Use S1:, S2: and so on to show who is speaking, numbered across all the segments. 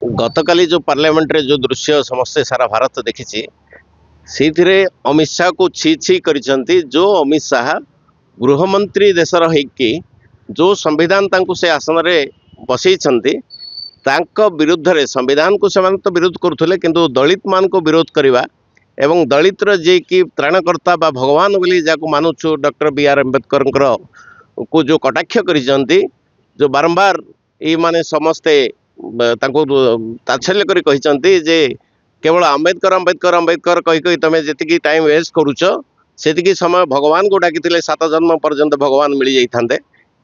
S1: गतकाली जो पार्लियामेंट रे जो दृश्य समस्ते सारा भारत देखी से अमित शाह को छी छी करिसेंती। जो अमित शाह गृहमंत्री देशर होइकी जो संविधान तांको से आसन रे बसैछंती तांको विरुद्ध रे संविधान को से तो विरोध करुले किंतु दलित मान को विरोध करवा एवं दलित जे कि त्राणकर्ता बा भगवान बोली जाको मानुछु डॉक्टर बी आर अम्बेडकर को जो कटाक्ष करिसेंती जो बारंबार ये माने समस्ते तांको तात्सल्य करी कहिसेंती जे केवल अम्बेडकर अम्बेडकर अम्बेडकर कही कही तुम जी टाइम वेस्ट करुच से समय भगवान को डाकी 7 जन्म पर्यंत भगवान मिल जाते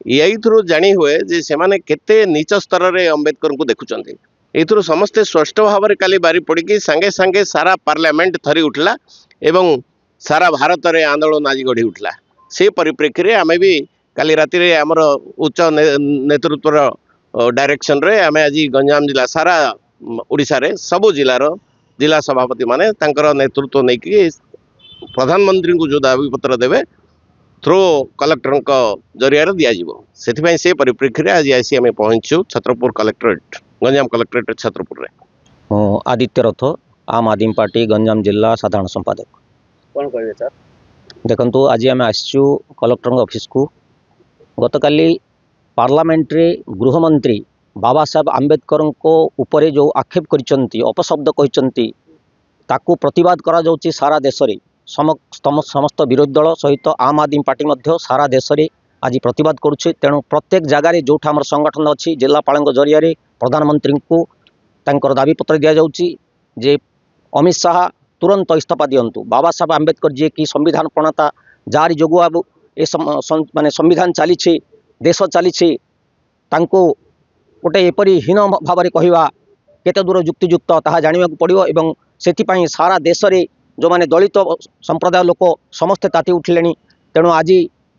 S1: यही जानी हुए जे से माने केते नीच स्तर रे अम्बेडकर को देखुंत ये समस्ते स्पष्ट भाव में काली बारी पड़ी सांगे सांगे सारा पार्लियामेंट थरी उठला एवं सारा भारत में आंदोलन आज गढ़ी उठला। से परिप्रेक्षी में आम भी काली राति आमर उच्च नेतृत्वर डायरेक्शन रे आम आज गंजाम जिला सारा ओडिशा रे सबु जिलार जिला सभापति माने तांकर नेतृत्व नहीं कि प्रधानमंत्री को जो दाबी पत्र देवे थ्रो कलेक्टर जरिया दिज्व से परिप्रेक्षी में आज आसी आम पहुंचु छत्रपुर कलेक्टरेट गंजाम कलेक्टरेट छत्रपुर रे।
S2: आदित्य रथ आम आदमी पार्टी गंजाम जिला साधारण संपादक।
S3: कौन कहे सर
S2: देखु आज आम आसचु कलेक्टर ऑफिस को गतकाली पार्लियामेंट रे गृहमंत्री बाबा साहेब आंबेडकर को ऊपर जो आक्षेप करिसेंती अपशब्द कहिसेंती ताकू प्रतिवाद करा जाउची सारा देश रे समस्त विरोधी दल सहित आम आदमी पार्टी मध्य सारा देश रे आज प्रतिवाद करुचे। तेणु प्रत्येक जगार जो आम संगठन अच्छी जिलापाल जरिया प्रधानमंत्री को तांकर दाबी पत्र दि जाउची जे अमित शाह तुरंत इस्तीफा दियंतु। बाबा साहेब आंबेडकर जी की संविधान प्रणेता जार जोगु अब ए माने संविधान चली देश चली गोटे एपरी हीन भाव में कहवा केते दूर युक्तियुक्त ताहा जानिबा पड़िबो एवं सेथिपाई सारा देश रे जो माने दलित संप्रदाय लोक समस्ते ताती उठिलेनी। तेणु आज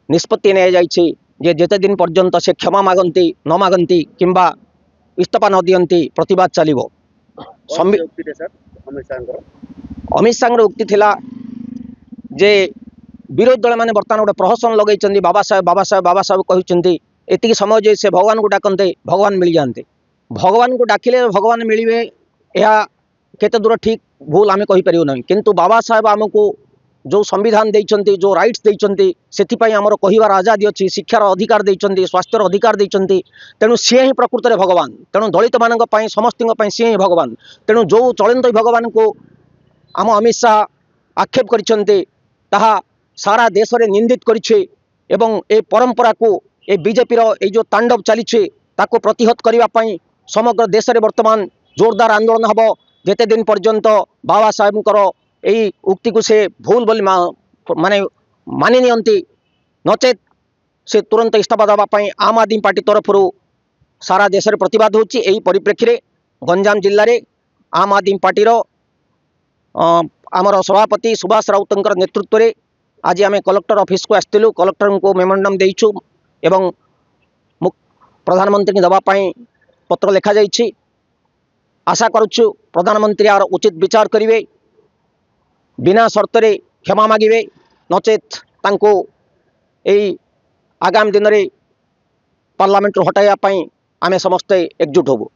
S2: निष्पत्ति नै जाइछि जे जेते दिन पर्यंत से क्षमा मागंती न मागंती किंबा इस्तीफा न दियंती प्रतिवाद चलिबो। अमित शाह उक्ति थिला जे विरोधी दल माने बर्तमान गोटे प्रहसन लगे बाबा साहेब बाबा साहेब बाबा साहेब कहते एति समय जे से भगवान को डाकते भगवान मिल जाते भगवान को डाकिले भगवान मिले यह केते दूर ठीक भूल आम कहीपर ना किंतु बाबा साहेब आमको जो संविधान देइचंती जो राइट्स देइचंती सेथिपाई आमर कहिबार आजादी अच्छी शिक्षार अधिकार देइचंती स्वास्थ्यर अधिकार देइचंती। तेणु सी ही प्रकृत में भगवान तेणु दलित मान समस्त सी ही भगवान। तेणु जो चलंत भगवान को आम अमित शाह आक्षेप करिसेंती ताहा सारा देश में निंदित करिछे एवं ए परंपरा को ए बीजेपी रो जो तांडव चली ताको प्रतिहत करने समग्र देश में वर्तमान जोरदार आंदोलन हम जेते दिन पर्यंत बाबा साहेब यही उक्ति को से भूल बोली माने मानि नियंती नचेत से तुरंत इस्तीफा देवाई आम आदमी पार्टी तरफ सारा देश में प्रतिवाद होची। यही परिप्रेक्षी में गंजाम जिले में आम आदमी पार्टी आमर सभापति सुभाष राउतर नेतृत्व में आज आम कलेक्टर ऑफिस को आसलु कलेक्टर को मेमोरेंडम देइछु एवं प्रधानमंत्री देवाई पत्र लिखा जाइछि। आशा करुछु प्रधानमंत्री यार उचित विचार करेंगे बिना शर्त क्षमा मागे नचेत तांको यही आगामी दिन में पार्लियामेंट हटाइवाई आम समस्ते एकजुट होबु।